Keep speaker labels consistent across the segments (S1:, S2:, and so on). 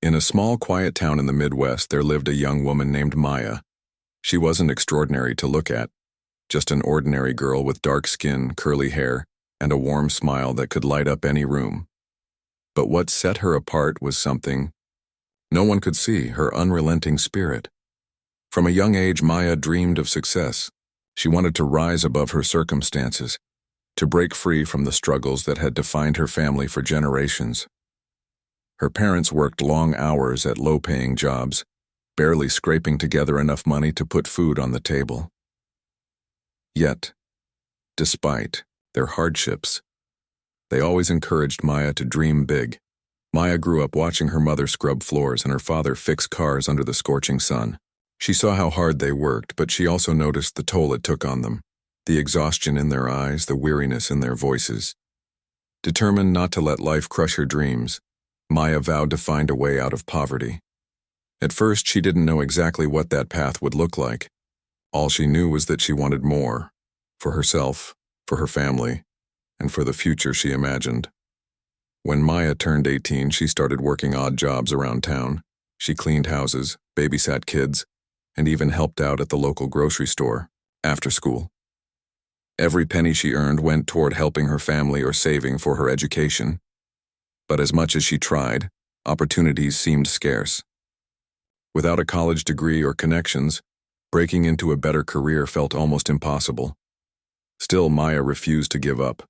S1: In a small, quiet town in the Midwest, there lived a young woman named Maya. She wasn't extraordinary to look at, just an ordinary girl with dark skin, curly hair, and a warm smile that could light up any room. But what set her apart was something no one could see: her unrelenting spirit. From a young age, Maya dreamed of success. She wanted to rise above her circumstances, to break free from the struggles that had defined her family for generations. Her parents worked long hours at low-paying jobs, barely scraping together enough money to put food on the table. Yet, despite their hardships, they always encouraged Maya to dream big. Maya grew up watching her mother scrub floors and her father fix cars under the scorching sun. She saw how hard they worked, but she also noticed the toll it took on them, the exhaustion in their eyes, the weariness in their voices. Determined not to let life crush her dreams, Maya vowed to find a way out of poverty. At first, she didn't know exactly what that path would look like. All she knew was that she wanted more, for herself, for her family, and for the future she imagined. When Maya turned 18, she started working odd jobs around town. She cleaned houses, babysat kids, and even helped out at the local grocery store, after school. Every penny she earned went toward helping her family or saving for her education. But as much as she tried, opportunities seemed scarce. Without a college degree or connections, breaking into a better career felt almost impossible. Still, Maya refused to give up.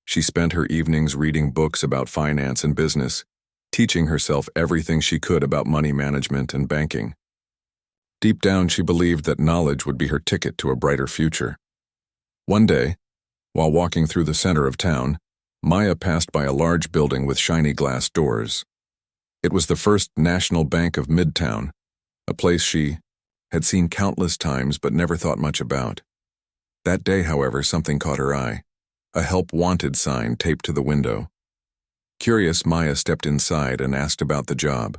S1: She spent her evenings reading books about finance and business, teaching herself everything she could about money management and banking. Deep down, she believed that knowledge would be her ticket to a brighter future. One day, while walking through the center of town, Maya passed by a large building with shiny glass doors. It was the First National Bank of Midtown, a place she had seen countless times but never thought much about. That day, however, something caught her eye: a help wanted sign taped to the window. Curious, Maya stepped inside and asked about the job.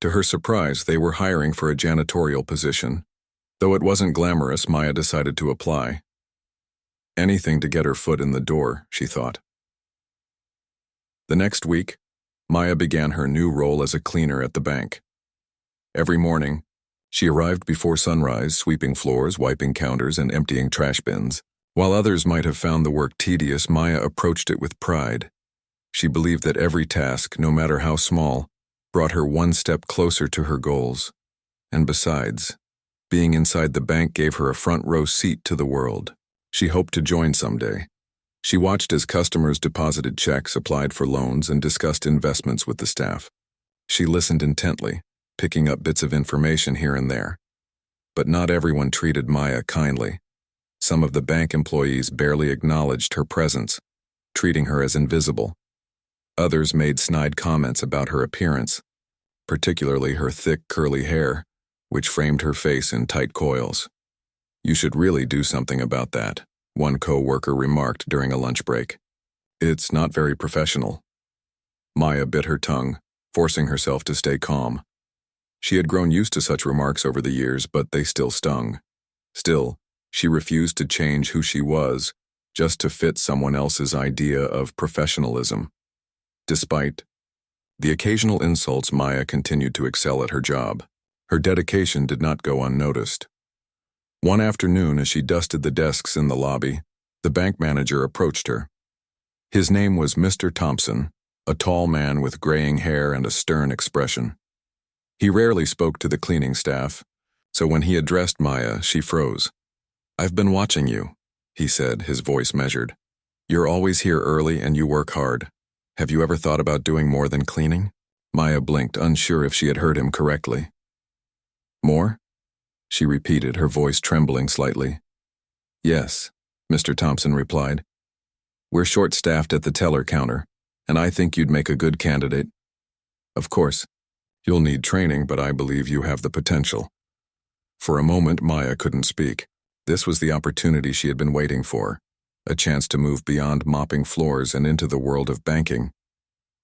S1: To her surprise, they were hiring for a janitorial position. Though it wasn't glamorous, Maya decided to apply. Anything to get her foot in the door, she thought. The next week, Maya began her new role as a cleaner at the bank. Every morning, she arrived before sunrise, sweeping floors, wiping counters, and emptying trash bins. While others might have found the work tedious, Maya approached it with pride. She believed that every task, no matter how small, brought her one step closer to her goals. And besides, being inside the bank gave her a front-row seat to the world. She hoped to join someday. She watched as customers deposited checks, applied for loans, and discussed investments with the staff. She listened intently, picking up bits of information here and there. But not everyone treated Maya kindly. Some of the bank employees barely acknowledged her presence, treating her as invisible. Others made snide comments about her appearance, particularly her thick, curly hair, which framed her face in tight coils. "You should really do something about that," one co-worker remarked during a lunch break. "It's not very professional." Maya bit her tongue, forcing herself to stay calm. She had grown used to such remarks over the years, but they still stung. Still, she refused to change who she was just to fit someone else's idea of professionalism. Despite the occasional insults, Maya continued to excel at her job. Her dedication did not go unnoticed. One afternoon, as she dusted the desks in the lobby, the bank manager approached her. His name was Mr. Thompson, a tall man with graying hair and a stern expression. He rarely spoke to the cleaning staff, so when he addressed Maya, she froze. "I've been watching you," he said, his voice measured. "You're always here early and you work hard. Have you ever thought about doing more than cleaning?" Maya blinked, unsure if she had heard him correctly. "More?" she repeated, her voice trembling slightly. "Yes," Mr. Thompson replied. "We're short-staffed at the teller counter, and I think you'd make a good candidate. Of course, you'll need training, but I believe you have the potential." For a moment, Maya couldn't speak. This was the opportunity she had been waiting for, a chance to move beyond mopping floors and into the world of banking.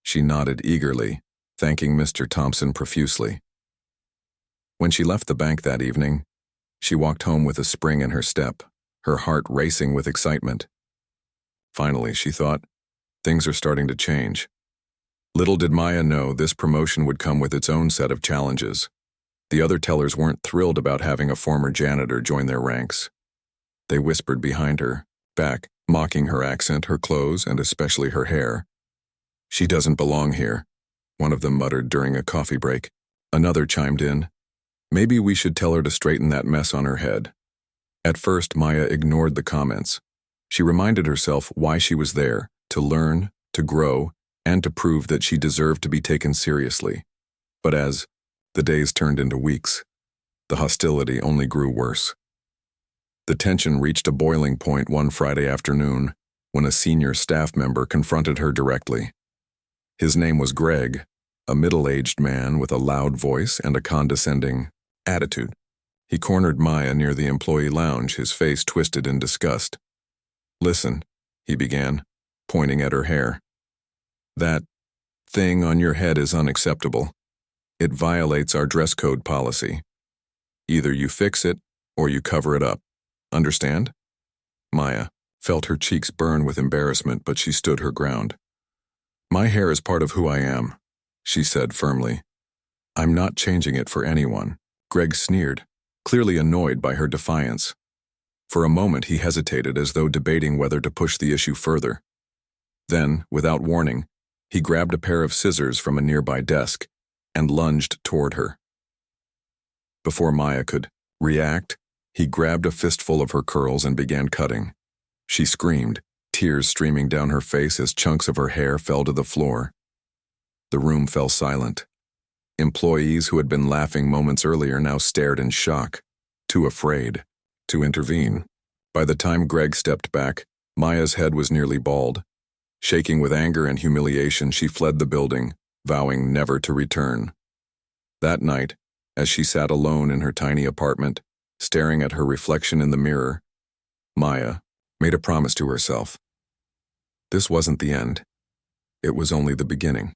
S1: She nodded eagerly, thanking Mr. Thompson profusely. When she left the bank that evening, she walked home with a spring in her step, her heart racing with excitement. Finally, she thought, things are starting to change. Little did Maya know this promotion would come with its own set of challenges. The other tellers weren't thrilled about having a former janitor join their ranks. They whispered behind her, back, mocking her accent, her clothes, and especially her hair. "She doesn't belong here," one of them muttered during a coffee break. Another chimed in, "Maybe we should tell her to straighten that mess on her head." At first, Maya ignored the comments. She reminded herself why she was there, to learn, to grow, and to prove that she deserved to be taken seriously. But as the days turned into weeks, the hostility only grew worse. The tension reached a boiling point one Friday afternoon when a senior staff member confronted her directly. His name was Greg, a middle-aged man with a loud voice and a condescending attitude. He cornered Maya near the employee lounge, his face twisted in disgust. "Listen," he began, pointing at her hair. "That thing on your head is unacceptable. It violates our dress code policy. Either you fix it or you cover it up. Understand?" Maya felt her cheeks burn with embarrassment, but she stood her ground. "My hair is part of who I am," she said firmly. "I'm not changing it for anyone." Greg sneered, clearly annoyed by her defiance. For a moment he hesitated, as though debating whether to push the issue further. Then, without warning, he grabbed a pair of scissors from a nearby desk and lunged toward her. Before Maya could react, he grabbed a fistful of her curls and began cutting. She screamed, tears streaming down her face as chunks of her hair fell to the floor. The room fell silent. Employees who had been laughing moments earlier now stared in shock, too afraid to intervene. By the time Greg stepped back, Maya's head was nearly bald. Shaking with anger and humiliation, she fled the building, vowing never to return. That night, as she sat alone in her tiny apartment, staring at her reflection in the mirror, Maya made a promise to herself. This wasn't the end. It was only the beginning.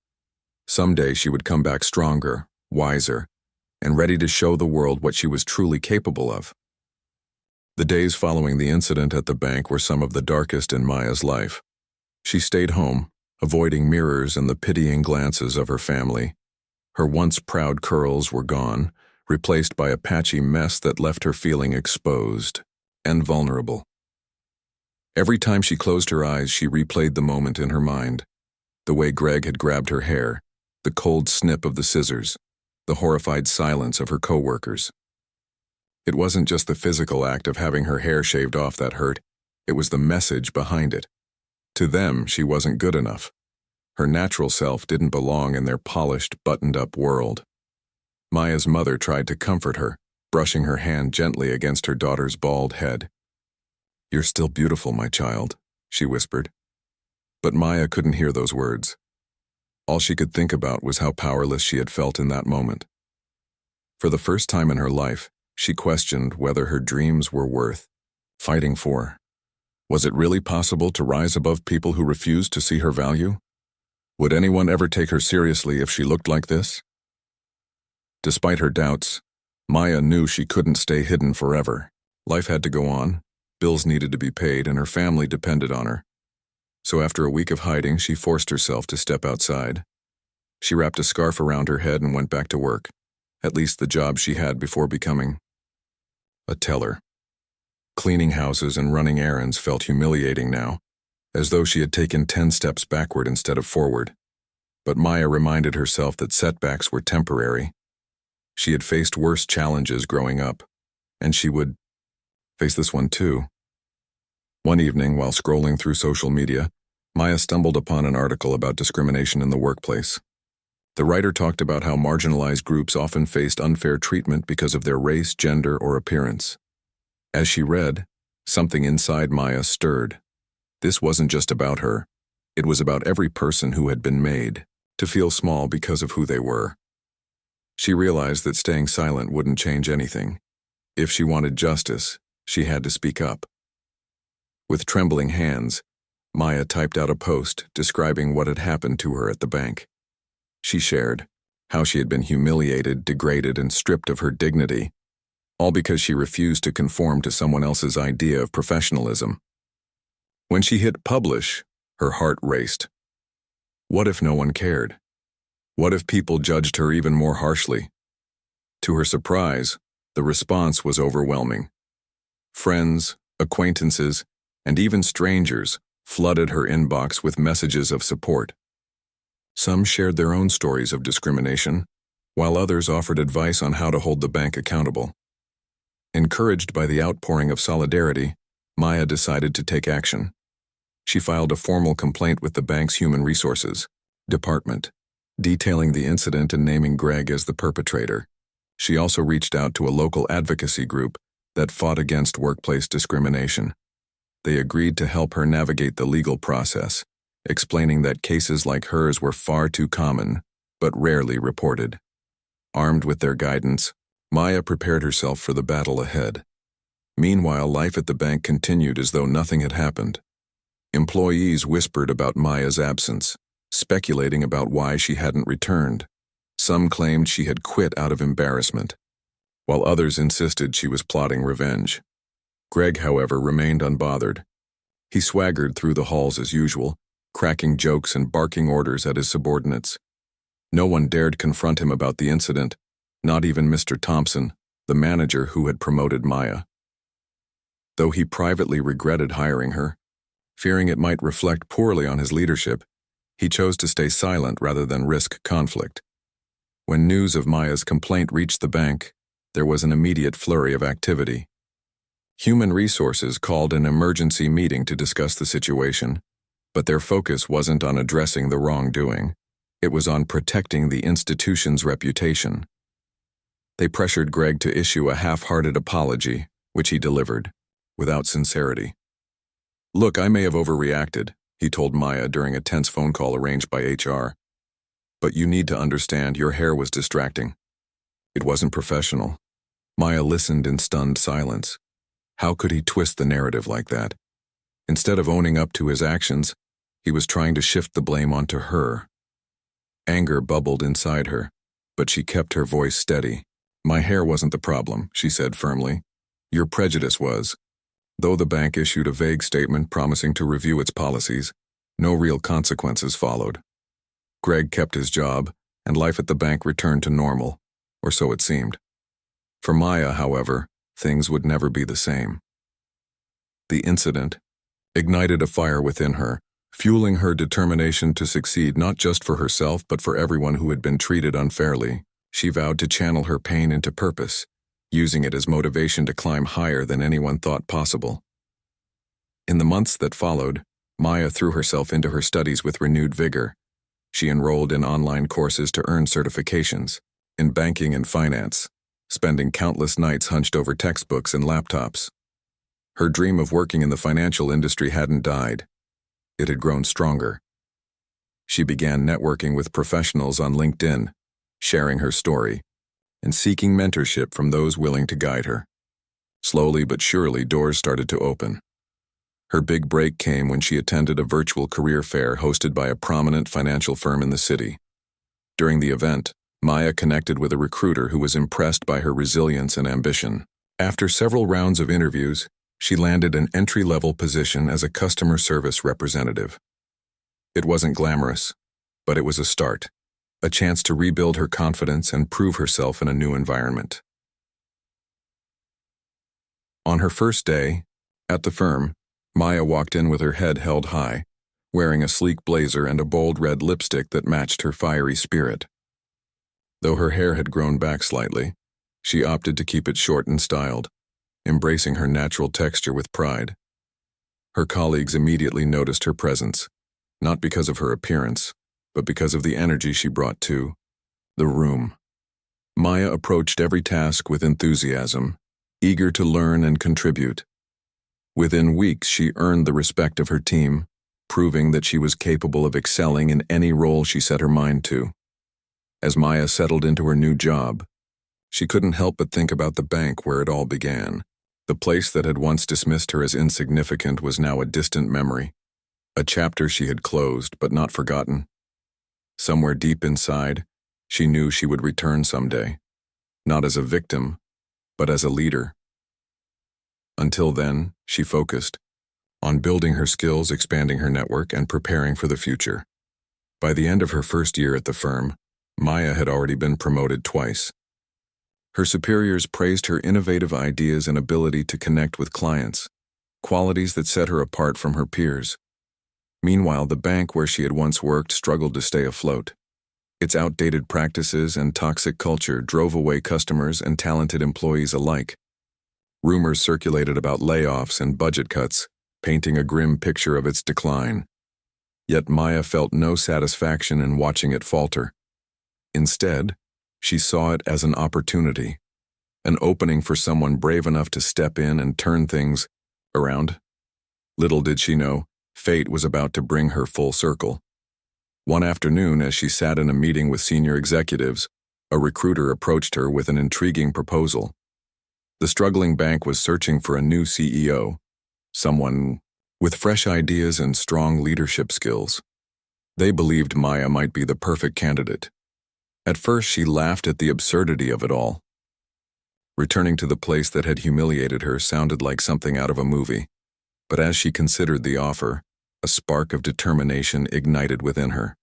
S1: Someday she would come back stronger, wiser, and ready to show the world what she was truly capable of. The days following the incident at the bank were some of the darkest in Maya's life. She stayed home, avoiding mirrors and the pitying glances of her family. Her once proud curls were gone, replaced by a patchy mess that left her feeling exposed and vulnerable. Every time she closed her eyes, she replayed the moment in her mind. The way Greg had grabbed her hair, the cold snip of the scissors, the horrified silence of her coworkers. It wasn't just the physical act of having her hair shaved off that hurt, it was the message behind it. To them, she wasn't good enough. Her natural self didn't belong in their polished, buttoned-up world. Maya's mother tried to comfort her, brushing her hand gently against her daughter's bald head. "You're still beautiful, my child," she whispered. But Maya couldn't hear those words. All she could think about was how powerless she had felt in that moment. For the first time in her life, she questioned whether her dreams were worth fighting for. Was it really possible to rise above people who refused to see her value? Would anyone ever take her seriously if she looked like this? Despite her doubts, Maya knew she couldn't stay hidden forever. Life had to go on, bills needed to be paid, and her family depended on her. So after a week of hiding, she forced herself to step outside. She wrapped a scarf around her head and went back to work, at least the job she had before becoming a teller. Cleaning houses and running errands felt humiliating now, as though she had taken 10 steps backward instead of forward. But Maya reminded herself that setbacks were temporary. She had faced worse challenges growing up, and she would face this one too. One evening, while scrolling through social media, Maya stumbled upon an article about discrimination in the workplace. The writer talked about how marginalized groups often faced unfair treatment because of their race, gender, or appearance. As she read, something inside Maya stirred. This wasn't just about her. It was about every person who had been made to feel small because of who they were. She realized that staying silent wouldn't change anything. If she wanted justice, she had to speak up. With trembling hands, Maya typed out a post describing what had happened to her at the bank. She shared how she had been humiliated, degraded, and stripped of her dignity, all because she refused to conform to someone else's idea of professionalism. When she hit publish, her heart raced. What if no one cared? What if people judged her even more harshly? To her surprise, the response was overwhelming. Friends, acquaintances, and even strangers flooded her inbox with messages of support. Some shared their own stories of discrimination, while others offered advice on how to hold the bank accountable. Encouraged by the outpouring of solidarity, Maya decided to take action. She filed a formal complaint with the bank's Human Resources Department, detailing the incident and naming Greg as the perpetrator. She also reached out to a local advocacy group that fought against workplace discrimination. They agreed to help her navigate the legal process, explaining that cases like hers were far too common, but rarely reported. Armed with their guidance, Maya prepared herself for the battle ahead. Meanwhile, life at the bank continued as though nothing had happened. Employees whispered about Maya's absence, speculating about why she hadn't returned. Some claimed she had quit out of embarrassment, while others insisted she was plotting revenge. Greg, however, remained unbothered. He swaggered through the halls as usual, cracking jokes and barking orders at his subordinates. No one dared confront him about the incident, not even Mr. Thompson, the manager who had promoted Maya. Though he privately regretted hiring her, fearing it might reflect poorly on his leadership, he chose to stay silent rather than risk conflict. When news of Maya's complaint reached the bank, there was an immediate flurry of activity. Human Resources called an emergency meeting to discuss the situation, but their focus wasn't on addressing the wrongdoing. It was on protecting the institution's reputation. They pressured Greg to issue a half-hearted apology, which he delivered, without sincerity. "Look, I may have overreacted," he told Maya during a tense phone call arranged by HR. "But you need to understand your hair was distracting. It wasn't professional." Maya listened in stunned silence. How could he twist the narrative like that? Instead of owning up to his actions, he was trying to shift the blame onto her. Anger bubbled inside her, but she kept her voice steady. "My hair wasn't the problem," she said firmly. "Your prejudice was." Though the bank issued a vague statement promising to review its policies, no real consequences followed. Greg kept his job, and life at the bank returned to normal, or so it seemed. For Maya, however, things would never be the same. The incident ignited a fire within her, fueling her determination to succeed not just for herself but for everyone who had been treated unfairly. She vowed to channel her pain into purpose, using it as motivation to climb higher than anyone thought possible. In the months that followed, Maya threw herself into her studies with renewed vigor. She enrolled in online courses to earn certifications in banking and finance, spending countless nights hunched over textbooks and laptops. Her dream of working in the financial industry hadn't died. It had grown stronger. She began networking with professionals on LinkedIn, sharing her story, and seeking mentorship from those willing to guide her. Slowly but surely, doors started to open. Her big break came when she attended a virtual career fair hosted by a prominent financial firm in the city. During the event, Maya connected with a recruiter who was impressed by her resilience and ambition. After several rounds of interviews, she landed an entry-level position as a customer service representative. It wasn't glamorous, but it was a start, a chance to rebuild her confidence and prove herself in a new environment. On her first day, at the firm, Maya walked in with her head held high, wearing a sleek blazer and a bold red lipstick that matched her fiery spirit. Though her hair had grown back slightly, she opted to keep it short and styled, embracing her natural texture with pride. Her colleagues immediately noticed her presence, not because of her appearance, but because of the energy she brought to the room. Maya approached every task with enthusiasm, eager to learn and contribute. Within weeks, she earned the respect of her team, proving that she was capable of excelling in any role she set her mind to. As Maya settled into her new job, she couldn't help but think about the bank where it all began. The place that had once dismissed her as insignificant was now a distant memory, a chapter she had closed but not forgotten. Somewhere deep inside, she knew she would return someday, not as a victim, but as a leader. Until then, she focused on building her skills, expanding her network, and preparing for the future. By the end of her first year at the firm, Maya had already been promoted twice. Her superiors praised her innovative ideas and ability to connect with clients, qualities that set her apart from her peers. Meanwhile, the bank where she had once worked struggled to stay afloat. Its outdated practices and toxic culture drove away customers and talented employees alike. Rumors circulated about layoffs and budget cuts, painting a grim picture of its decline. Yet Maya felt no satisfaction in watching it falter. Instead, she saw it as an opportunity, an opening for someone brave enough to step in and turn things around. Little did she know, fate was about to bring her full circle. One afternoon, as she sat in a meeting with senior executives, a recruiter approached her with an intriguing proposal. The struggling bank was searching for a new CEO, someone with fresh ideas and strong leadership skills. They believed Maya might be the perfect candidate. At first, she laughed at the absurdity of it all. Returning to the place that had humiliated her sounded like something out of a movie. But as she considered the offer, a spark of determination ignited within her.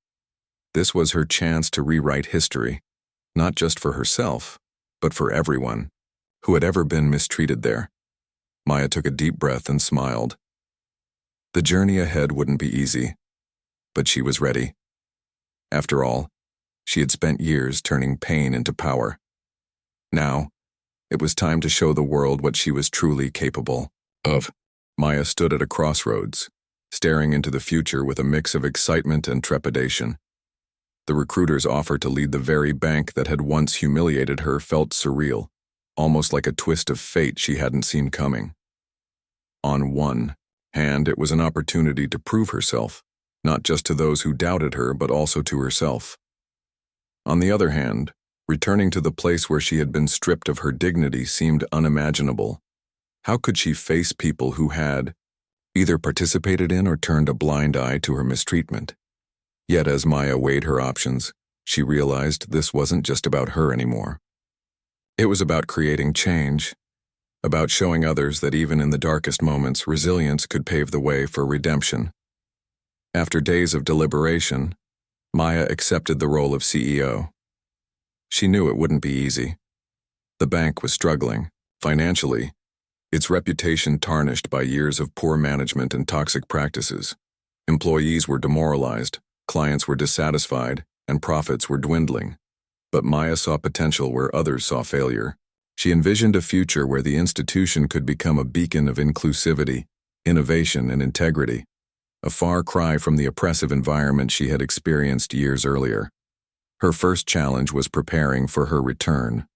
S1: This was her chance to rewrite history, not just for herself, but for everyone who had ever been mistreated there. Maya took a deep breath and smiled. The journey ahead wouldn't be easy, but she was ready. After all, she had spent years turning pain into power. Now, it was time to show the world what she was truly capable of. Maya stood at a crossroads, staring into the future with a mix of excitement and trepidation. The recruiter's offer to lead the very bank that had once humiliated her felt surreal, almost like a twist of fate she hadn't seen coming. On one hand, it was an opportunity to prove herself, not just to those who doubted her, but also to herself. On the other hand, returning to the place where she had been stripped of her dignity seemed unimaginable. How could she face people who had either participated in or turned a blind eye to her mistreatment? Yet as Maya weighed her options, she realized this wasn't just about her anymore. It was about creating change, about showing others that even in the darkest moments, resilience could pave the way for redemption. After days of deliberation, Maya accepted the role of CEO. She knew it wouldn't be easy. The bank was struggling, financially, its reputation tarnished by years of poor management and toxic practices. Employees were demoralized, clients were dissatisfied, and profits were dwindling. But Maya saw potential where others saw failure. She envisioned a future where the institution could become a beacon of inclusivity, innovation, and integrity, a far cry from the oppressive environment she had experienced years earlier. Her first challenge was preparing for her return.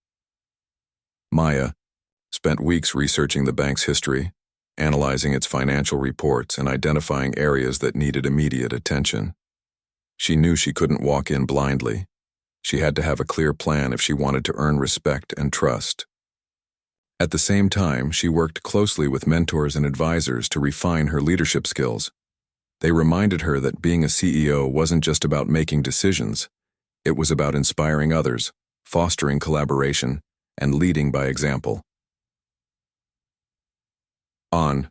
S1: Maya spent weeks researching the bank's history, analyzing its financial reports, and identifying areas that needed immediate attention. She knew she couldn't walk in blindly. She had to have a clear plan if she wanted to earn respect and trust. At the same time, she worked closely with mentors and advisors to refine her leadership skills. They reminded her that being a CEO wasn't just about making decisions. It was about inspiring others, fostering collaboration, and leading by example. On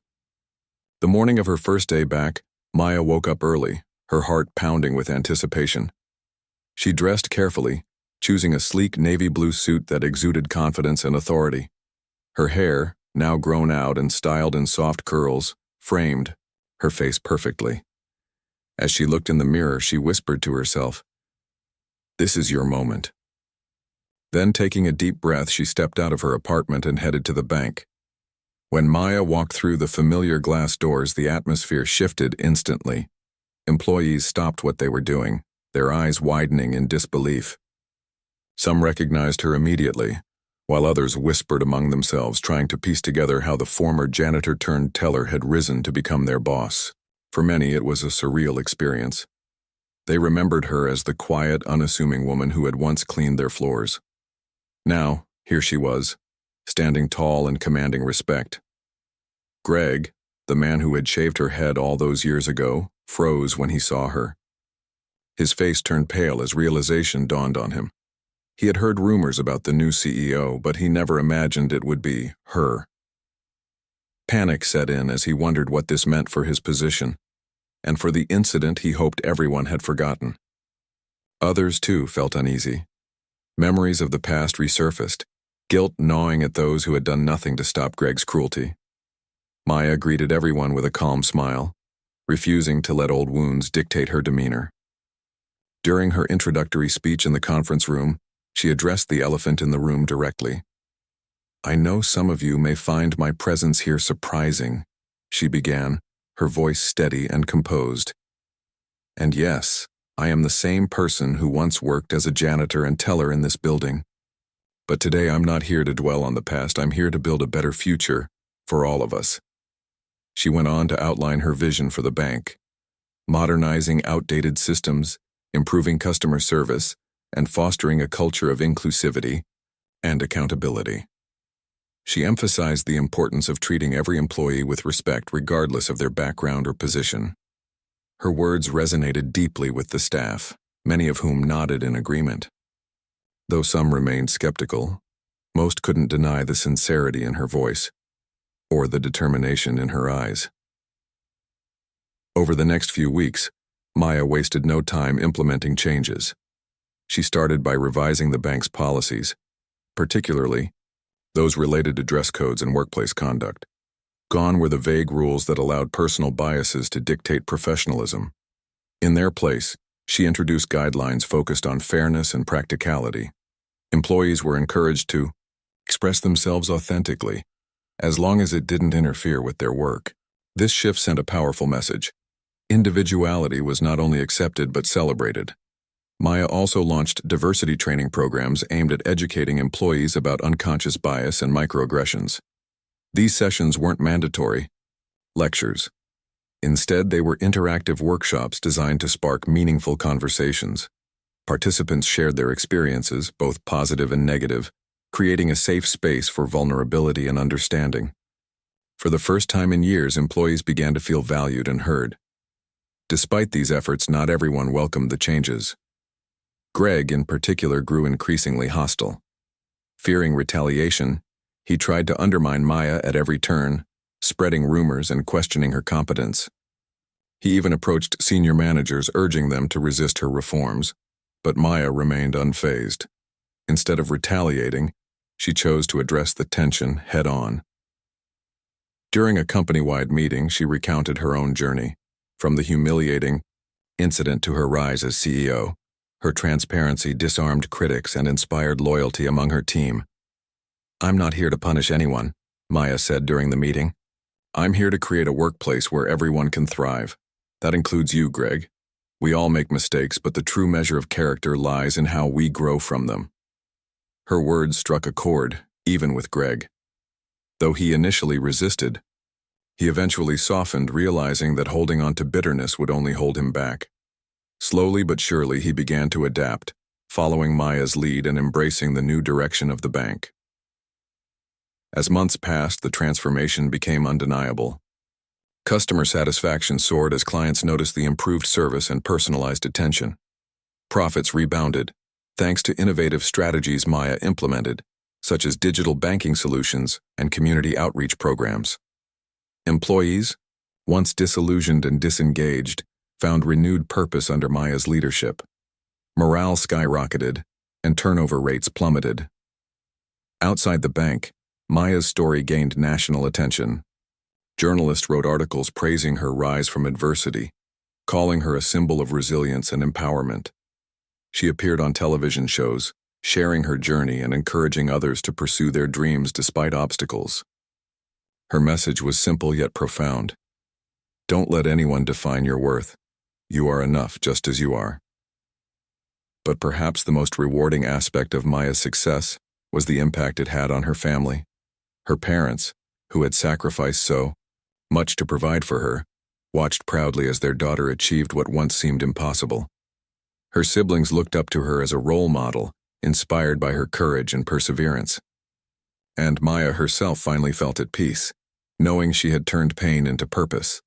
S1: the morning of her first day back, Maya woke up early, her heart pounding with anticipation. She dressed carefully, choosing a sleek navy blue suit that exuded confidence and authority. Her hair, now grown out and styled in soft curls, framed her face perfectly. As she looked in the mirror, she whispered to herself, "This is your moment." Then, taking a deep breath, she stepped out of her apartment and headed to the bank. When Maya walked through the familiar glass doors, the atmosphere shifted instantly. Employees stopped what they were doing, their eyes widening in disbelief. Some recognized her immediately, while others whispered among themselves, trying to piece together how the former janitor-turned-teller had risen to become their boss. For many, it was a surreal experience. They remembered her as the quiet, unassuming woman who had once cleaned their floors. Now, here she was, standing tall and commanding respect. Greg, the man who had shaved her head all those years ago, froze when he saw her. His face turned pale as realization dawned on him. He had heard rumors about the new CEO, but he never imagined it would be her. Panic set in as he wondered what this meant for his position, and for the incident he hoped everyone had forgotten. Others, too, felt uneasy. Memories of the past resurfaced, guilt gnawing at those who had done nothing to stop Greg's cruelty. Maya greeted everyone with a calm smile, refusing to let old wounds dictate her demeanor. During her introductory speech in the conference room, she addressed the elephant in the room directly. "I know some of you may find my presence here surprising," she began, her voice steady and composed. "And yes, I am the same person who once worked as a janitor and teller in this building. But today I'm not here to dwell on the past, I'm here to build a better future for all of us." She went on to outline her vision for the bank, modernizing outdated systems, improving customer service, and fostering a culture of inclusivity and accountability. She emphasized the importance of treating every employee with respect regardless of their background or position. Her words resonated deeply with the staff, many of whom nodded in agreement. Though some remained skeptical, most couldn't deny the sincerity in her voice or the determination in her eyes. Over the next few weeks, Maya wasted no time implementing changes. She started by revising the bank's policies, particularly those related to dress codes and workplace conduct. Gone were the vague rules that allowed personal biases to dictate professionalism. In their place, she introduced guidelines focused on fairness and practicality. Employees were encouraged to express themselves authentically, as long as it didn't interfere with their work. This shift sent a powerful message. Individuality was not only accepted but celebrated. Maya also launched diversity training programs aimed at educating employees about unconscious bias and microaggressions. These sessions weren't mandatory lectures. Instead, they were interactive workshops designed to spark meaningful conversations. Participants shared their experiences, both positive and negative, creating a safe space for vulnerability and understanding. For the first time in years, employees began to feel valued and heard. Despite these efforts, not everyone welcomed the changes. Greg, in particular, grew increasingly hostile. Fearing retaliation, he tried to undermine Maya at every turn, spreading rumors and questioning her competence. He even approached senior managers, urging them to resist her reforms, but Maya remained unfazed. Instead of retaliating, she chose to address the tension head-on. During a company-wide meeting, she recounted her own journey, from the humiliating incident to her rise as CEO. Her transparency disarmed critics and inspired loyalty among her team. "I'm not here to punish anyone," Maya said during the meeting. "I'm here to create a workplace where everyone can thrive. That includes you, Greg. We all make mistakes, but the true measure of character lies in how we grow from them." Her words struck a chord, even with Greg. Though he initially resisted, he eventually softened, realizing that holding on to bitterness would only hold him back. Slowly but surely, he began to adapt, following Maya's lead and embracing the new direction of the bank. As months passed, the transformation became undeniable. Customer satisfaction soared as clients noticed the improved service and personalized attention. Profits rebounded, thanks to innovative strategies Maya implemented, such as digital banking solutions and community outreach programs. Employees, once disillusioned and disengaged, found renewed purpose under Maya's leadership. Morale skyrocketed, and turnover rates plummeted. Outside the bank, Maya's story gained national attention. Journalists wrote articles praising her rise from adversity, calling her a symbol of resilience and empowerment. She appeared on television shows, sharing her journey and encouraging others to pursue their dreams despite obstacles. Her message was simple yet profound. Don't let anyone define your worth. You are enough just as you are. But perhaps the most rewarding aspect of Maya's success was the impact it had on her family. Her parents, who had sacrificed so much to provide for her, watched proudly as their daughter achieved what once seemed impossible. Her siblings looked up to her as a role model, inspired by her courage and perseverance. And Maya herself finally felt at peace, knowing she had turned pain into purpose.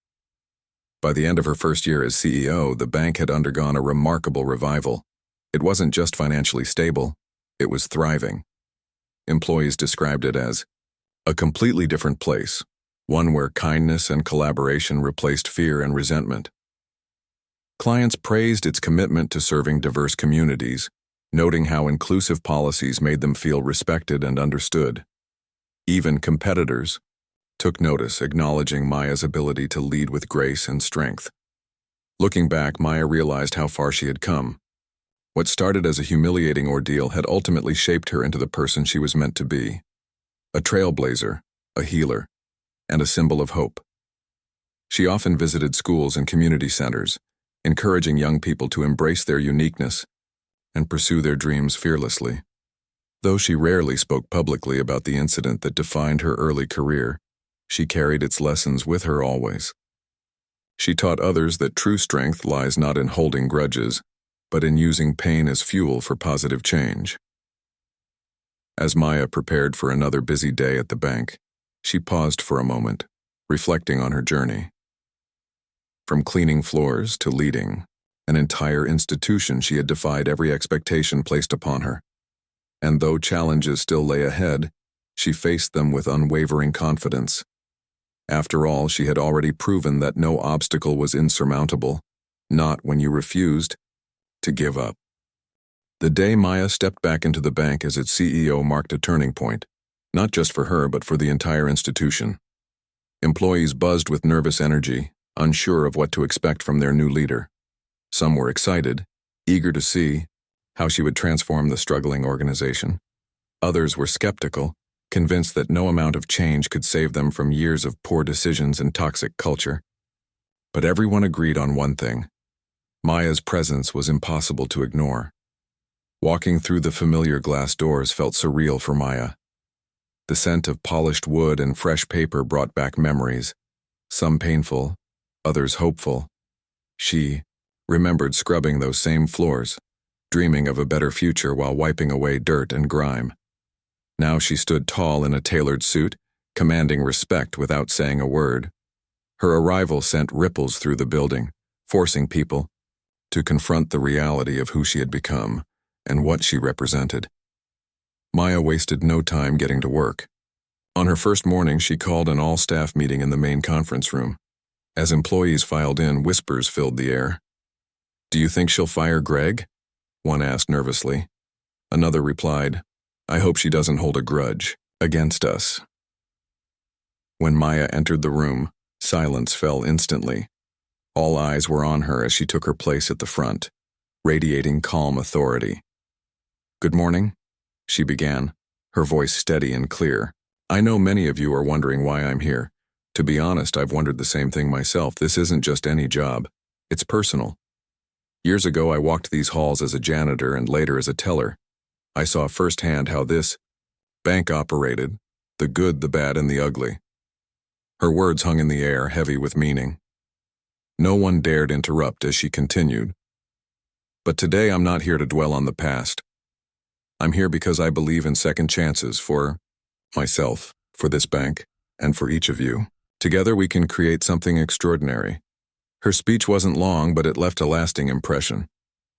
S1: By the end of her first year as CEO, the bank had undergone a remarkable revival. It wasn't just financially stable, it was thriving. Employees described it as a completely different place, one where kindness and collaboration replaced fear and resentment. Clients praised its commitment to serving diverse communities, noting how inclusive policies made them feel respected and understood. Even competitors took notice, acknowledging Maya's ability to lead with grace and strength. Looking back, Maya realized how far she had come. What started as a humiliating ordeal had ultimately shaped her into the person she was meant to be. A trailblazer, a healer, and a symbol of hope. She often visited schools and community centers, encouraging young people to embrace their uniqueness and pursue their dreams fearlessly. Though she rarely spoke publicly about the incident that defined her early career, she carried its lessons with her always. She taught others that true strength lies not in holding grudges, but in using pain as fuel for positive change. As Maya prepared for another busy day at the bank, she paused for a moment, reflecting on her journey. From cleaning floors to leading an entire institution, she had defied every expectation placed upon her. And though challenges still lay ahead, she faced them with unwavering confidence. After all, she had already proven that no obstacle was insurmountable, not when you refused to give up. The day Maya stepped back into the bank as its CEO marked a turning point, not just for her but for the entire institution. Employees buzzed with nervous energy, unsure of what to expect from their new leader. Some were excited, eager to see how she would transform the struggling organization. Others were skeptical, convinced that no amount of change could save them from years of poor decisions and toxic culture. But everyone agreed on one thing: Maya's presence was impossible to ignore. Walking through the familiar glass doors felt surreal for Maya. The scent of polished wood and fresh paper brought back memories, some painful, others hopeful. She remembered scrubbing those same floors, dreaming of a better future while wiping away dirt and grime. Now she stood tall in a tailored suit, commanding respect without saying a word. Her arrival sent ripples through the building, forcing people to confront the reality of who she had become and what she represented. Maya wasted no time getting to work. On her first morning, she called an all-staff meeting in the main conference room. As employees filed in, whispers filled the air. "Do you think she'll fire Greg?" one asked nervously. Another replied, "I hope she doesn't hold a grudge against us." When Maya entered the room, silence fell instantly. All eyes were on her as she took her place at the front, radiating calm authority. "Good morning," she began, her voice steady and clear. "I know many of you are wondering why I'm here. To be honest, I've wondered the same thing myself. This isn't just any job. It's personal. Years ago, I walked these halls as a janitor and later as a teller. I saw firsthand how this bank operated, the good, the bad, and the ugly." Her words hung in the air, heavy with meaning. No one dared interrupt as she continued. "But today I'm not here to dwell on the past. I'm here because I believe in second chances for myself, for this bank, and for each of you. Together we can create something extraordinary." Her speech wasn't long, but it left a lasting impression.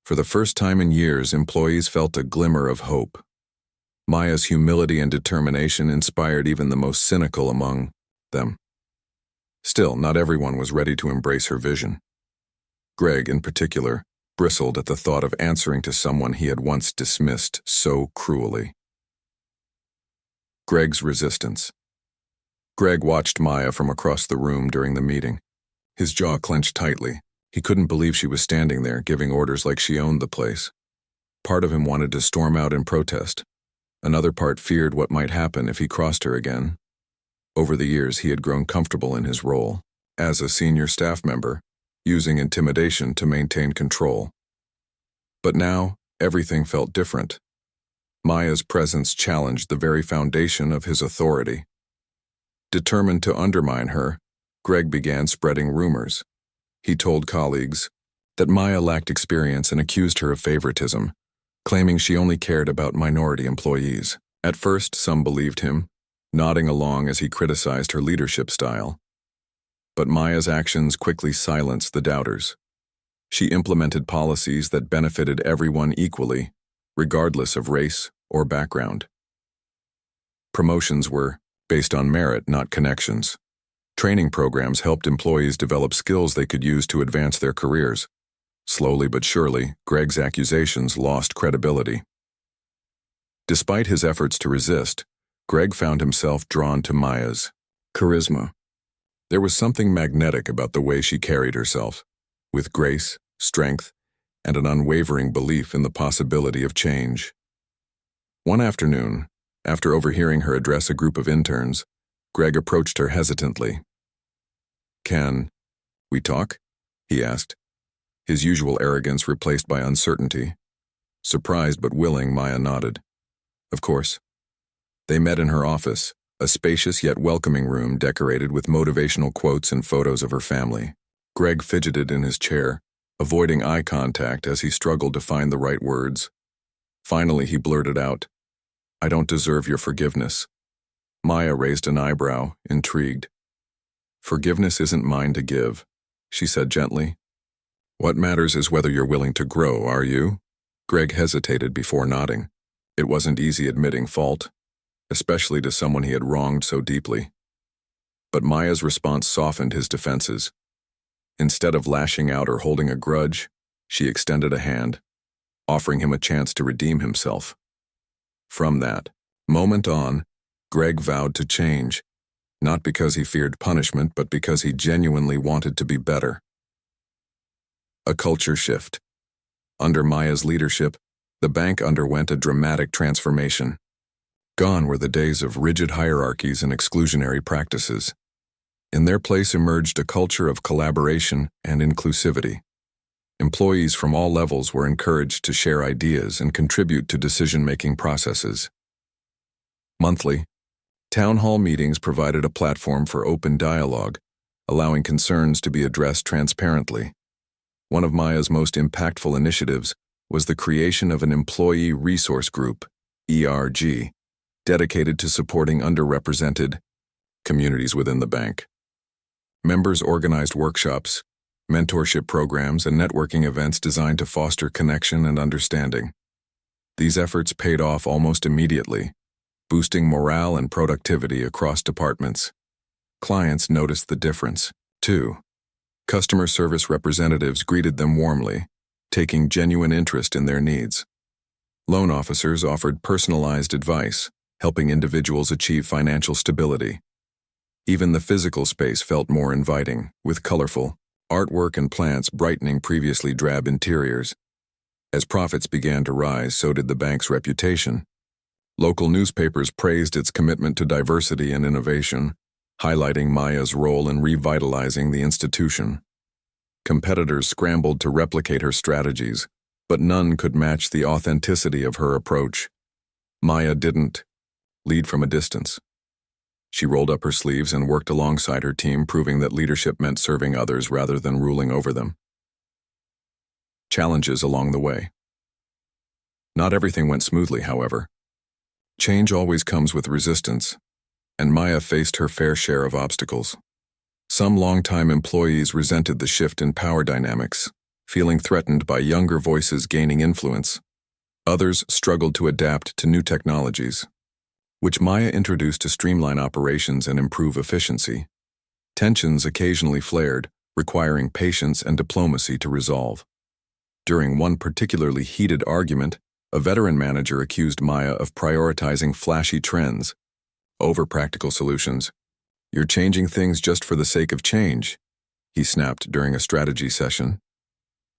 S1: For the first time in years, employees felt a glimmer of hope. Maya's humility and determination inspired even the most cynical among them. Still, not everyone was ready to embrace her vision. Greg, in particular, bristled at the thought of answering to someone he had once dismissed so cruelly. Greg's resistance. Greg watched Maya from across the room during the meeting. His jaw clenched tightly. He couldn't believe she was standing there, giving orders like she owned the place. Part of him wanted to storm out in protest. Another part feared what might happen if he crossed her again. Over the years, he had grown comfortable in his role as a senior staff member, using intimidation to maintain control. But now, everything felt different. Maya's presence challenged the very foundation of his authority. Determined to undermine her, Greg began spreading rumors. He told colleagues that Maya lacked experience and accused her of favoritism, claiming she only cared about minority employees. At first, some believed him, nodding along as he criticized her leadership style. But Maya's actions quickly silenced the doubters. She implemented policies that benefited everyone equally, regardless of race or background. Promotions were based on merit, not connections. Training programs helped employees develop skills they could use to advance their careers. Slowly but surely, Greg's accusations lost credibility. Despite his efforts to resist, Greg found himself drawn to Maya's charisma. There was something magnetic about the way she carried herself, with grace, strength, and an unwavering belief in the possibility of change. One afternoon, after overhearing her address a group of interns, Greg approached her hesitantly. "Can we talk?" he asked, his usual arrogance replaced by uncertainty. Surprised but willing, Maya nodded. Of course. They met in her office, a spacious yet welcoming room decorated with motivational quotes and photos of her family. Greg fidgeted in his chair, avoiding eye contact as he struggled to find the right words. Finally, he blurted out, "I don't deserve your forgiveness." Maya raised an eyebrow, intrigued. "Forgiveness isn't mine to give," she said gently. "What matters is whether you're willing to grow, are you?" Greg hesitated before nodding. It wasn't easy admitting fault, especially to someone he had wronged so deeply. But Maya's response softened his defenses. Instead of lashing out or holding a grudge, she extended a hand, offering him a chance to redeem himself. From that moment on, Greg vowed to change, not because he feared punishment, but because he genuinely wanted to be better. A culture shift. Under Maya's leadership, the bank underwent a dramatic transformation. Gone were the days of rigid hierarchies and exclusionary practices. In their place emerged a culture of collaboration and inclusivity. Employees from all levels were encouraged to share ideas and contribute to decision-making processes. Monthly, town hall meetings provided a platform for open dialogue, allowing concerns to be addressed transparently. One of Maya's most impactful initiatives was the creation of an employee resource group, ERG, dedicated to supporting underrepresented communities within the bank. Members organized workshops, mentorship programs, and networking events designed to foster connection and understanding. These efforts paid off almost immediately, boosting morale and productivity across departments. Clients noticed the difference, too. Customer service representatives greeted them warmly, taking genuine interest in their needs. Loan officers offered personalized advice, helping individuals achieve financial stability. Even the physical space felt more inviting, with colorful artwork and plants brightening previously drab interiors. As profits began to rise, so did the bank's reputation. Local newspapers praised its commitment to diversity and innovation, highlighting Maya's role in revitalizing the institution. Competitors scrambled to replicate her strategies, but none could match the authenticity of her approach. Maya didn't lead from a distance. She rolled up her sleeves and worked alongside her team, proving that leadership meant serving others rather than ruling over them. Challenges along the way. Not everything went smoothly, however. Change always comes with resistance, and Maya faced her fair share of obstacles. Some longtime employees resented the shift in power dynamics, feeling threatened by younger voices gaining influence. Others struggled to adapt to new technologies, which Maya introduced to streamline operations and improve efficiency. Tensions occasionally flared, requiring patience and diplomacy to resolve. During one particularly heated argument, a veteran manager accused Maya of prioritizing flashy trends over practical solutions. "You're changing things just for the sake of change," he snapped during a strategy session.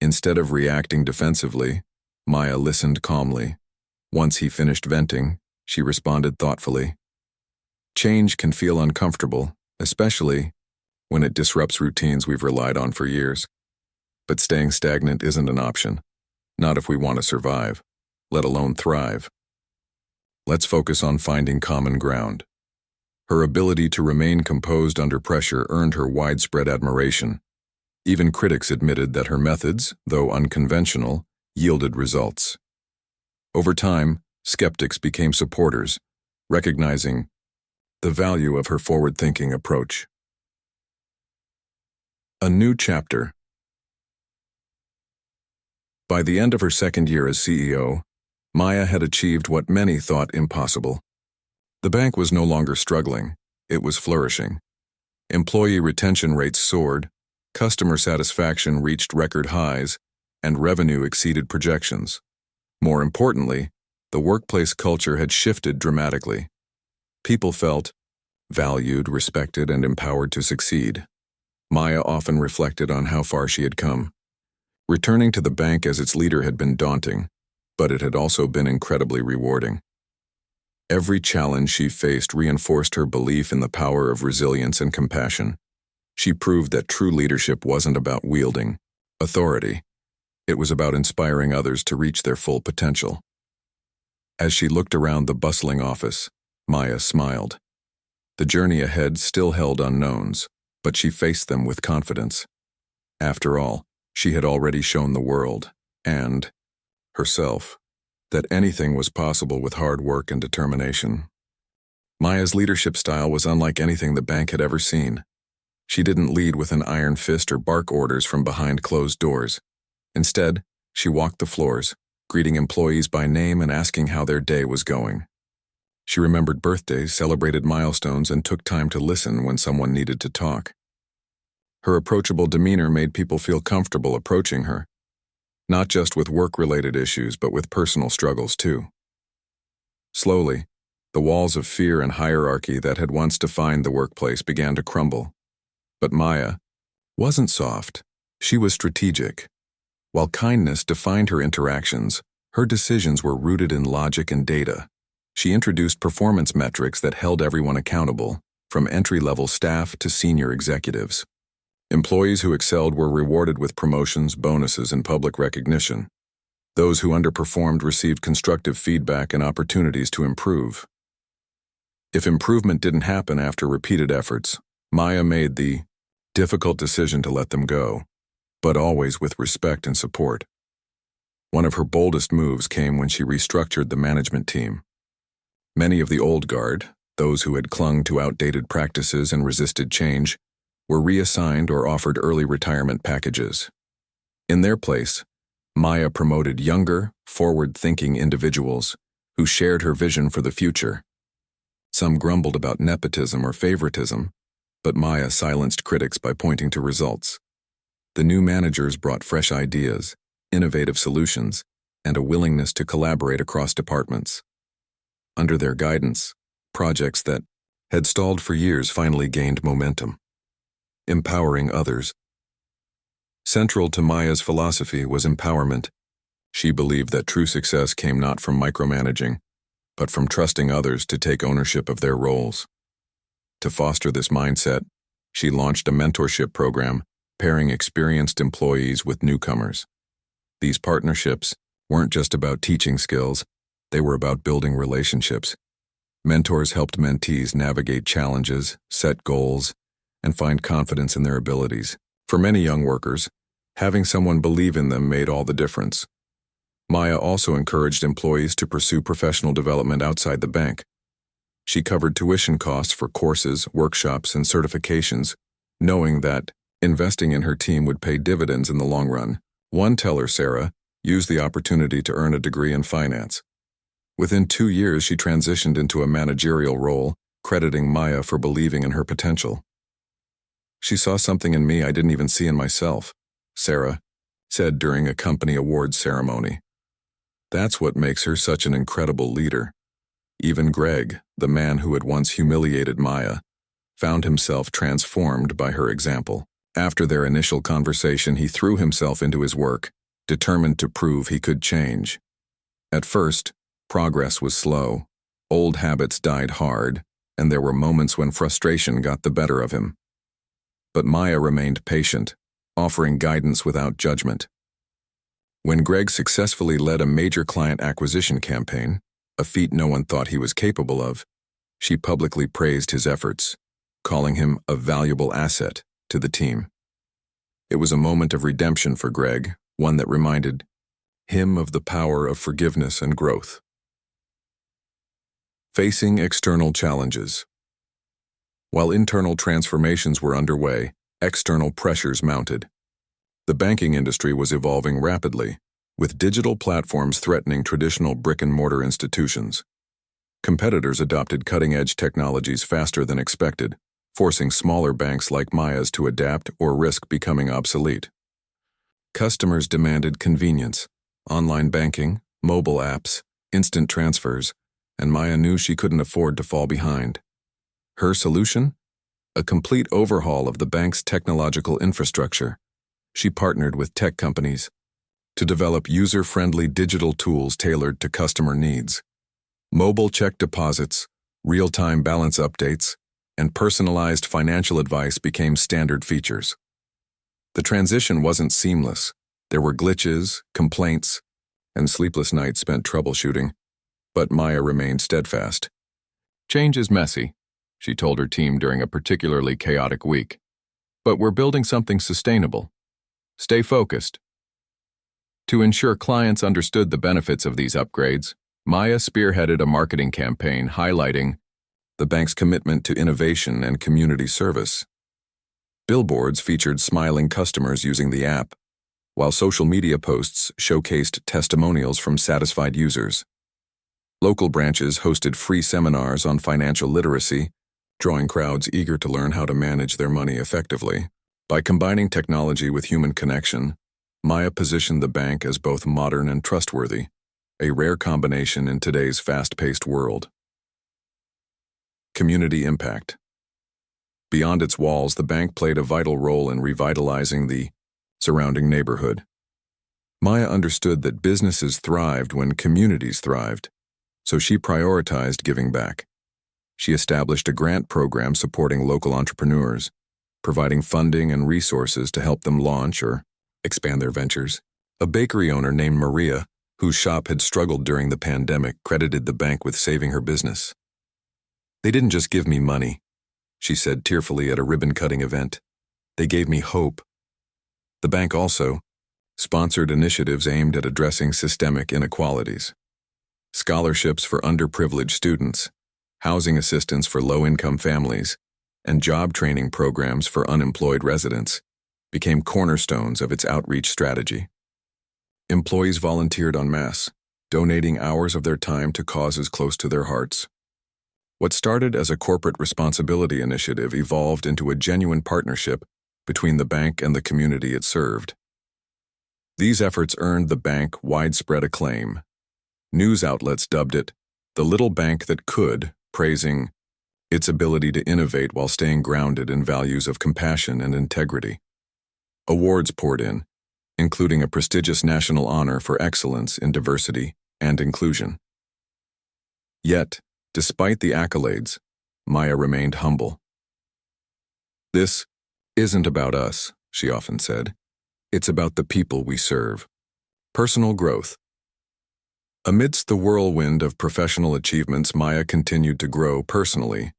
S1: Instead of reacting defensively, Maya listened calmly. Once he finished venting, she responded thoughtfully. "Change can feel uncomfortable, especially when it disrupts routines we've relied on for years. But staying stagnant isn't an option, not if we want to survive, let alone thrive. Let's focus on finding common ground." Her ability to remain composed under pressure earned her widespread admiration. Even critics admitted that her methods, though unconventional, yielded results. Over time, skeptics became supporters, recognizing the value of her forward-thinking approach. A new chapter. By the end of her second year as CEO, Maya had achieved what many thought impossible. The bank was no longer struggling, it was flourishing. Employee retention rates soared, customer satisfaction reached record highs, and revenue exceeded projections. More importantly, the workplace culture had shifted dramatically. People felt valued, respected, and empowered to succeed. Maya often reflected on how far she had come. Returning to the bank as its leader had been daunting, but it had also been incredibly rewarding. Every challenge she faced reinforced her belief in the power of resilience and compassion. She proved that true leadership wasn't about wielding authority. It was about inspiring others to reach their full potential. As she looked around the bustling office, Maya smiled. The journey ahead still held unknowns, but she faced them with confidence. After all, she had already shown the world, and herself, that anything was possible with hard work and determination. Maya's leadership style was unlike anything the bank had ever seen. She didn't lead with an iron fist or bark orders from behind closed doors. Instead, she walked the floors, greeting employees by name and asking how their day was going. She remembered birthdays, celebrated milestones, and took time to listen when someone needed to talk. Her approachable demeanor made people feel comfortable approaching her, not just with work-related issues, but with personal struggles too. Slowly, the walls of fear and hierarchy that had once defined the workplace began to crumble. But Maya wasn't soft. She was strategic. While kindness defined her interactions, her decisions were rooted in logic and data. She introduced performance metrics that held everyone accountable, from entry-level staff to senior executives. Employees who excelled were rewarded with promotions, bonuses, and public recognition. Those who underperformed received constructive feedback and opportunities to improve. If improvement didn't happen after repeated efforts, Maya made the difficult decision to let them go, but always with respect and support. One of her boldest moves came when she restructured the management team. Many of the old guard, those who had clung to outdated practices and resisted change, were reassigned or offered early retirement packages. In their place, Maya promoted younger, forward-thinking individuals who shared her vision for the future. Some grumbled about nepotism or favoritism, but Maya silenced critics by pointing to results. The new managers brought fresh ideas, innovative solutions, and a willingness to collaborate across departments. Under their guidance, projects that had stalled for years finally gained momentum. Empowering others. Central to Maya's philosophy was empowerment. She believed that true success came not from micromanaging, but from trusting others to take ownership of their roles. To foster this mindset, she launched a mentorship program, pairing experienced employees with newcomers. These partnerships weren't just about teaching skills, they were about building relationships. Mentors helped mentees navigate challenges, set goals, and find confidence in their abilities. For many young workers, having someone believe in them made all the difference. Maya also encouraged employees to pursue professional development outside the bank. She covered tuition costs for courses, workshops, and certifications, knowing that investing in her team would pay dividends in the long run. One teller, Sarah, used the opportunity to earn a degree in finance. Within 2 years, she transitioned into a managerial role, crediting Maya for believing in her potential. "She saw something in me I didn't even see in myself," Sarah said during a company awards ceremony. That's what makes her such an incredible leader. Even Greg, the man who had once humiliated Maya, found himself transformed by her example. After their initial conversation, he threw himself into his work, determined to prove he could change. At first, progress was slow. Old habits died hard, and there were moments when frustration got the better of him. But Maya remained patient, offering guidance without judgment. When Greg successfully led a major client acquisition campaign, a feat no one thought he was capable of, she publicly praised his efforts, calling him a valuable asset to the team. It was a moment of redemption for Greg, one that reminded him of the power of forgiveness and growth. Facing external challenges. While internal transformations were underway, external pressures mounted. The banking industry was evolving rapidly, with digital platforms threatening traditional brick-and-mortar institutions. Competitors adopted cutting-edge technologies faster than expected, forcing smaller banks like Maya's to adapt or risk becoming obsolete. Customers demanded convenience, online banking, mobile apps, instant transfers, and Maya knew she couldn't afford to fall behind. Her solution? A complete overhaul of the bank's technological infrastructure. She partnered with tech companies to develop user-friendly digital tools tailored to customer needs. Mobile check deposits, real-time balance updates, and personalized financial advice became standard features. The transition wasn't seamless. There were glitches, complaints, and sleepless nights spent troubleshooting, but Maya remained steadfast. "Change is messy," she told her team during a particularly chaotic week. "But we're building something sustainable. Stay focused." To ensure clients understood the benefits of these upgrades, Maya spearheaded a marketing campaign highlighting the bank's commitment to innovation and community service. Billboards featured smiling customers using the app, while social media posts showcased testimonials from satisfied users. Local branches hosted free seminars on financial literacy, drawing crowds eager to learn how to manage their money effectively. By combining technology with human connection, Maya positioned the bank as both modern and trustworthy, a rare combination in today's fast-paced world. Community impact. Beyond its walls, the bank played a vital role in revitalizing the surrounding neighborhood. Maya understood that businesses thrived when communities thrived, so she prioritized giving back. She established a grant program supporting local entrepreneurs, providing funding and resources to help them launch or expand their ventures. A bakery owner named Maria, whose shop had struggled during the pandemic, credited the bank with saving her business. "They didn't just give me money," she said tearfully at a ribbon-cutting event. "They gave me hope." The bank also sponsored initiatives aimed at addressing systemic inequalities. Scholarships for underprivileged students, housing assistance for low-income families, and job training programs for unemployed residents became cornerstones of its outreach strategy. Employees volunteered en masse, donating hours of their time to causes close to their hearts. What started as a corporate responsibility initiative evolved into a genuine partnership between the bank and the community it served. These efforts earned the bank widespread acclaim. News outlets dubbed it the little bank that could, praising its ability to innovate while staying grounded in values of compassion and integrity. Awards poured in, including a prestigious national honor for excellence in diversity and inclusion. Yet, despite the accolades, Maya remained humble. "This isn't about us," she often said. "It's about the people we serve." Personal growth. Amidst the whirlwind of professional achievements, Maya continued to grow personally.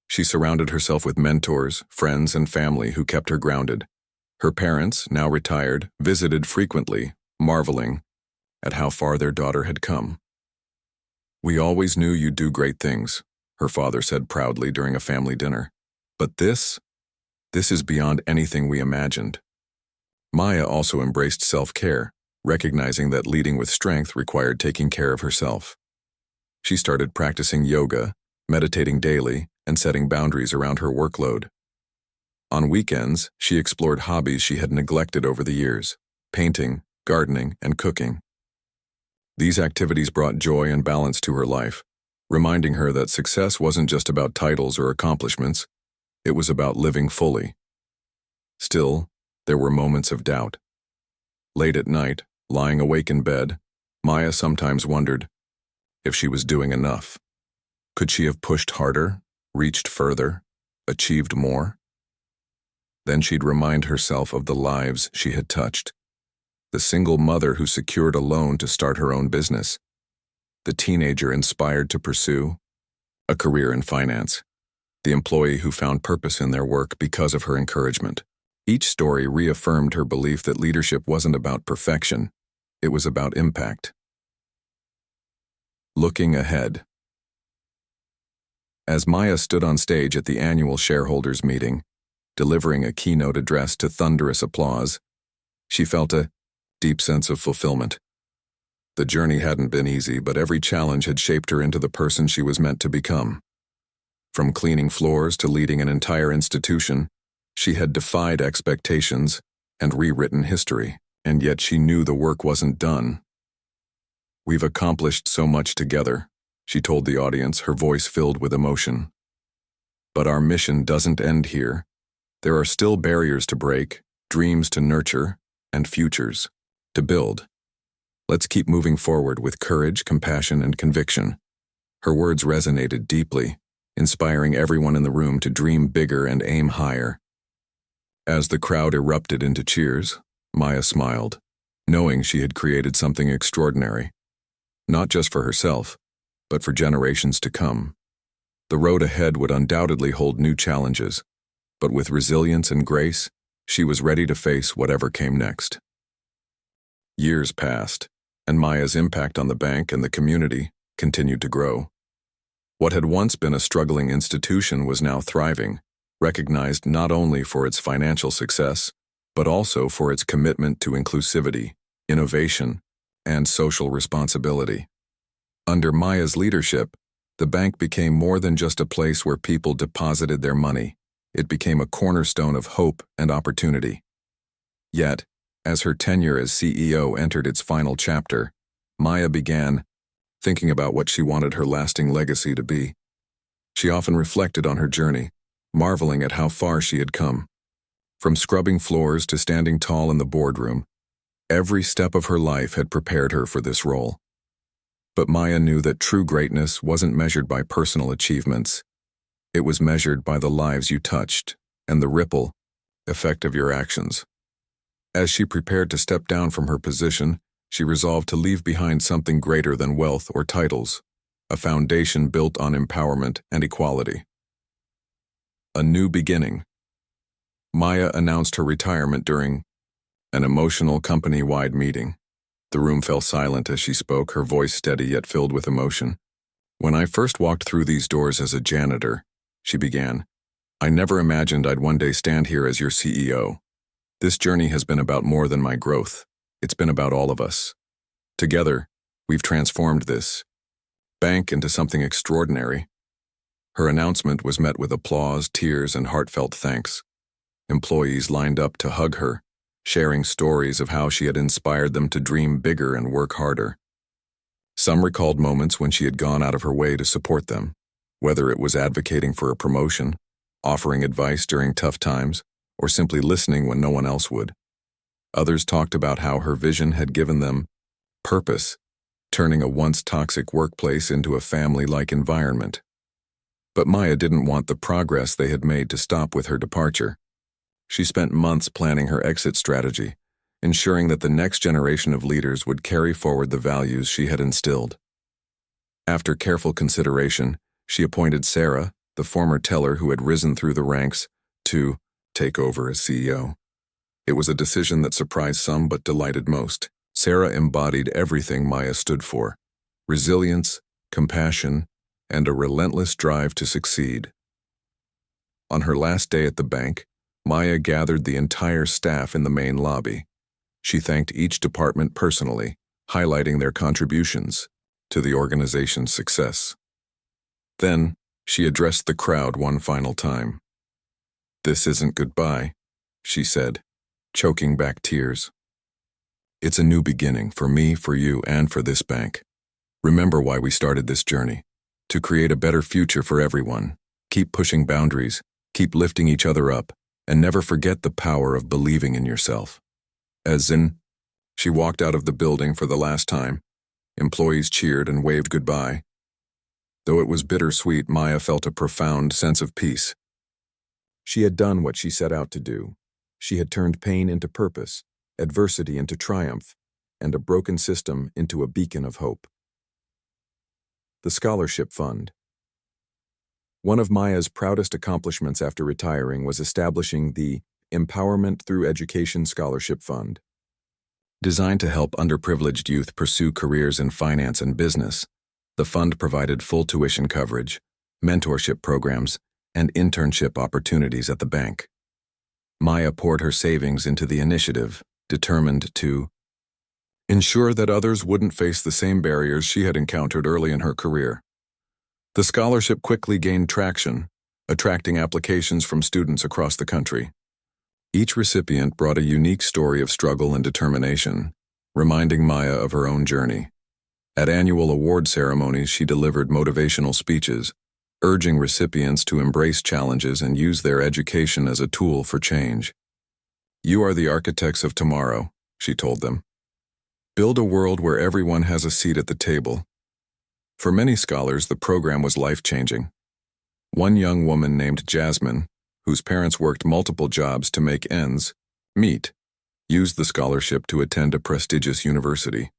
S1: She surrounded herself with mentors, friends, and family who kept her grounded. Her parents, now retired, visited frequently, marveling at how far their daughter had come. "We always knew you'd do great things," her father said proudly during a family dinner. "But this is beyond anything we imagined." Maya also embraced self-care, recognizing that leading with strength required taking care of herself. She started practicing yoga, meditating daily, and setting boundaries around her workload. On weekends, she explored hobbies she had neglected over the years: painting, gardening, and cooking. These activities brought joy and balance to her life, reminding her that success wasn't just about titles or accomplishments, it was about living fully. Still, there were moments of doubt. Late at night, lying awake in bed, Maya sometimes wondered if she was doing enough. Could she have pushed harder, reached further, achieved more? Then she'd remind herself of the lives she had touched. The single mother who secured a loan to start her own business. The teenager inspired to pursue a career in finance. The employee who found purpose in their work because of her encouragement. Each story reaffirmed her belief that leadership wasn't about perfection, it was about impact. Looking ahead. As Maya stood on stage at the annual shareholders meeting, delivering a keynote address to thunderous applause, she felt a deep sense of fulfillment. The journey hadn't been easy, but every challenge had shaped her into the person she was meant to become. From cleaning floors to leading an entire institution, she had defied expectations and rewritten history. and yet she knew the work wasn't done. "We've accomplished so much together," she told the audience, her voice filled with emotion. "But our mission doesn't end here. There are still barriers to break, dreams to nurture, and futures to build. Let's keep moving forward with courage, compassion, and conviction." Her words resonated deeply, inspiring everyone in the room to dream bigger and aim higher. As the crowd erupted into cheers, Maya smiled, knowing she had created something extraordinary, not just for herself, but for generations to come. The road ahead would undoubtedly hold new challenges, but with resilience and grace, she was ready to face whatever came next. Years passed, and Maya's impact on the bank and the community continued to grow. What had once been a struggling institution was now thriving, recognized not only for its financial success, but also for its commitment to inclusivity, innovation, and social responsibility. Under Maya's leadership, the bank became more than just a place where people deposited their money. It became a cornerstone of hope and opportunity. Yet, as her tenure as CEO entered its final chapter, Maya began thinking about what she wanted her lasting legacy to be. She often reflected on her journey, marveling at how far she had come. From scrubbing floors to standing tall in the boardroom, every step of her life had prepared her for this role. But Maya knew that true greatness wasn't measured by personal achievements. It was measured by the lives you touched and the ripple effect of your actions. As she prepared to step down from her position, she resolved to leave behind something greater than wealth or titles, a foundation built on empowerment and equality. A new beginning. Maya announced her retirement during an emotional company-wide meeting. The room fell silent as she spoke, her voice steady yet filled with emotion. "When I first walked through these doors as a janitor," she began, "I never imagined I'd one day stand here as your CEO. This journey has been about more than my growth. It's been about all of us. Together, we've transformed this bank into something extraordinary." Her announcement was met with applause, tears, and heartfelt thanks. Employees lined up to hug her, sharing stories of how she had inspired them to dream bigger and work harder. Some recalled moments when she had gone out of her way to support them, whether it was advocating for a promotion, offering advice during tough times, or simply listening when no one else would. Others talked about how her vision had given them purpose, turning a once toxic workplace into a family-like environment. But Maya didn't want the progress they had made to stop with her departure. She spent months planning her exit strategy, ensuring that the next generation of leaders would carry forward the values she had instilled. After careful consideration, she appointed Sarah, the former teller who had risen through the ranks, to take over as CEO. It was a decision that surprised some but delighted most. Sarah embodied everything Maya stood for: resilience, compassion, and a relentless drive to succeed. On her last day at the bank, Maya gathered the entire staff in the main lobby. She thanked each department personally, highlighting their contributions to the organization's success. Then, she addressed the crowd one final time. "This isn't goodbye," she said, choking back tears. "It's a new beginning for me, for you, and for this bank. Remember why we started this journey: to create a better future for everyone. Keep pushing boundaries, keep lifting each other up, and never forget the power of believing in yourself." She walked out of the building for the last time. Employees cheered and waved goodbye. Though it was bittersweet, Maya felt a profound sense of peace. She had done what she set out to do. She had turned pain into purpose, adversity into triumph, and a broken system into a beacon of hope. The Scholarship Fund. One of Maya's proudest accomplishments after retiring was establishing the Empowerment Through Education Scholarship Fund. Designed to help underprivileged youth pursue careers in finance and business, the fund provided full tuition coverage, mentorship programs, and internship opportunities at the bank. Maya poured her savings into the initiative, determined to ensure that others wouldn't face the same barriers she had encountered early in her career. The scholarship quickly gained traction, attracting applications from students across the country. Each recipient brought a unique story of struggle and determination, reminding Maya of her own journey. At annual award ceremonies, she delivered motivational speeches, urging recipients to embrace challenges and use their education as a tool for change. "You are the architects of tomorrow," she told them. "Build a world where everyone has a seat at the table." For many scholars, the program was life-changing. One young woman named Jasmine, whose parents worked multiple jobs to make ends meet, used the scholarship to attend a prestigious university.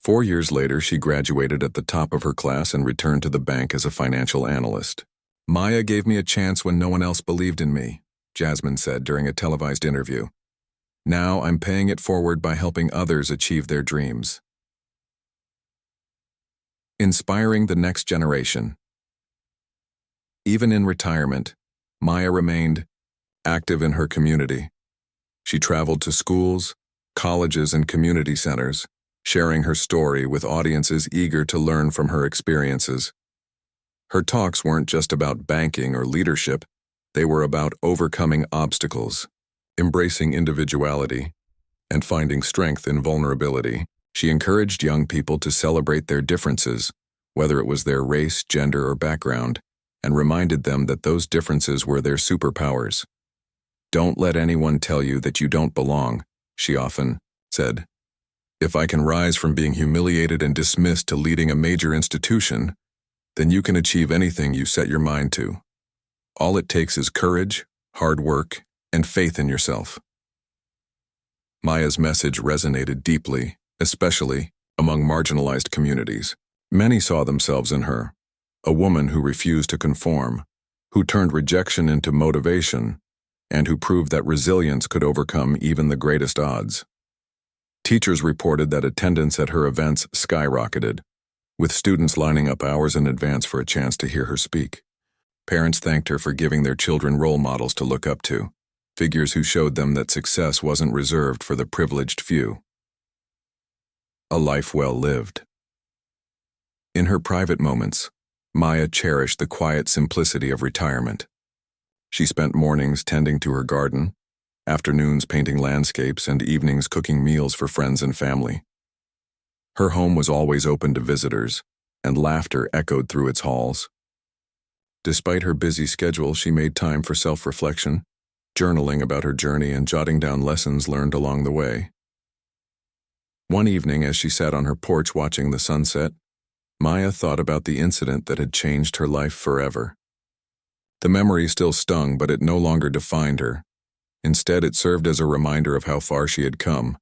S1: 4 years later, she graduated at the top of her class and returned to the bank as a financial analyst. "Maya gave me a chance when no one else believed in me," Jasmine said during a televised interview. "Now I'm paying it forward by helping others achieve their dreams." Inspiring the next generation. Even in retirement, Maya remained active in her community. She traveled to schools, colleges, and community centers, sharing her story with audiences eager to learn from her experiences. Her talks weren't just about banking or leadership, they were about overcoming obstacles, embracing individuality, and finding strength in vulnerability. She encouraged young people to celebrate their differences, whether it was their race, gender, or background, and reminded them that those differences were their superpowers. "Don't let anyone tell you that you don't belong," she often said. "If I can rise from being humiliated and dismissed to leading a major institution, then you can achieve anything you set your mind to. All it takes is courage, hard work, and faith in yourself." Maya's message resonated deeply, especially among marginalized communities. Many saw themselves in her, a woman who refused to conform, who turned rejection into motivation, and who proved that resilience could overcome even the greatest odds. Teachers reported that attendance at her events skyrocketed, with students lining up hours in advance for a chance to hear her speak. Parents thanked her for giving their children role models to look up to, figures who showed them that success wasn't reserved for the privileged few. A life well lived. In her private moments, Maya cherished the quiet simplicity of retirement. She spent mornings tending to her garden, afternoons painting landscapes, and evenings cooking meals for friends and family. Her home was always open to visitors, and laughter echoed through its halls. Despite her busy schedule, she made time for self-reflection, journaling about her journey and jotting down lessons learned along the way. One evening, as she sat on her porch watching the sunset, Maya thought about the incident that had changed her life forever. The memory still stung, but it no longer defined her. Instead, it served as a reminder of how far she had come,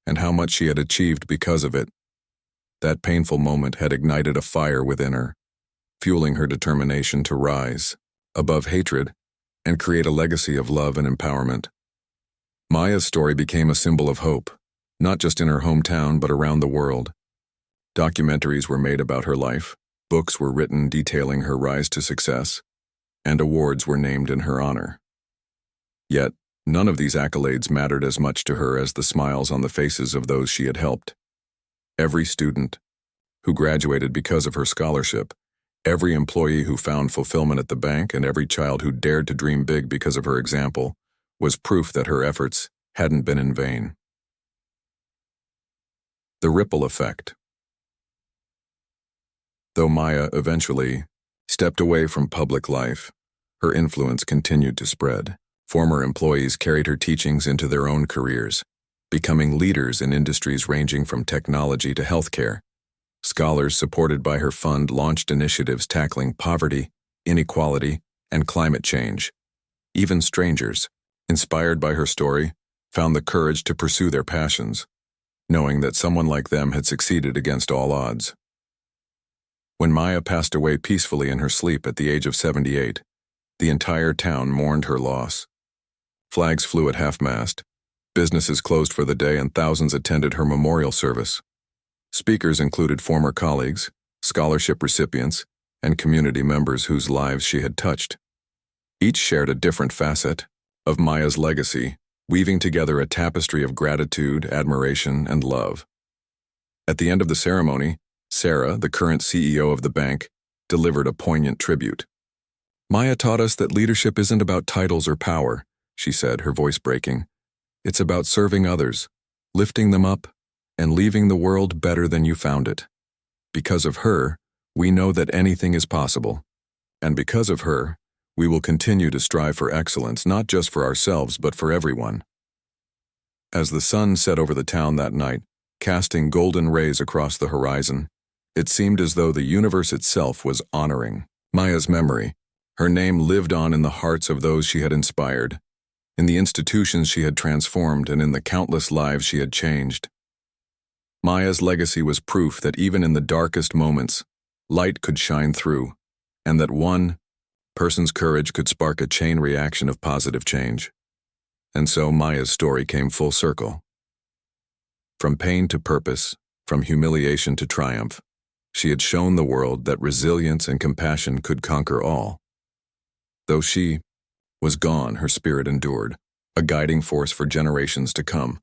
S1: and how much she had achieved because of it. That painful moment had ignited a fire within her, fueling her determination to rise above hatred and create a legacy of love and empowerment. Maya's story became a symbol of hope, not just in her hometown but around the world. Documentaries were made about her life, books were written detailing her rise to success, and awards were named in her honor. Yet, none of these accolades mattered as much to her as the smiles on the faces of those she had helped. Every student who graduated because of her scholarship, every employee who found fulfillment at the bank, and every child who dared to dream big because of her example was proof that her efforts hadn't been in vain. The ripple effect. Though Maya eventually stepped away from public life, her influence continued to spread. Former employees carried her teachings into their own careers, becoming leaders in industries ranging from technology to healthcare. Scholars supported by her fund launched initiatives tackling poverty, inequality, and climate change. Even strangers, inspired by her story, found the courage to pursue their passions, knowing that someone like them had succeeded against all odds. When Maya passed away peacefully in her sleep at the age of 78, the entire town mourned her loss. Flags flew at half-mast, businesses closed for the day, and thousands attended her memorial service. Speakers included former colleagues, scholarship recipients, and community members whose lives she had touched. Each shared a different facet of Maya's legacy, weaving together a tapestry of gratitude, admiration, and love. At the end of the ceremony, Sarah, the current CEO of the bank, delivered a poignant tribute. "Maya taught us that leadership isn't about titles or power," she said, her voice breaking. It's about serving others, lifting them up, and leaving the world better than you found it. Because of her, we know that anything is possible. And because of her, we will continue to strive for excellence, not just for ourselves, but for everyone. As the sun set over the town that night, casting golden rays across the horizon, it seemed as though the universe itself was honoring Maya's memory. Her name lived on in the hearts of those she had inspired, in the institutions she had transformed, and in the countless lives she had changed. Maya's legacy was proof that even in the darkest moments, light could shine through, and that one person's courage could spark a chain reaction of positive change. And so Maya's story came full circle. From pain to purpose, from humiliation to triumph, she had shown the world that resilience and compassion could conquer all. Though she was gone, her spirit endured, a guiding force for generations to come.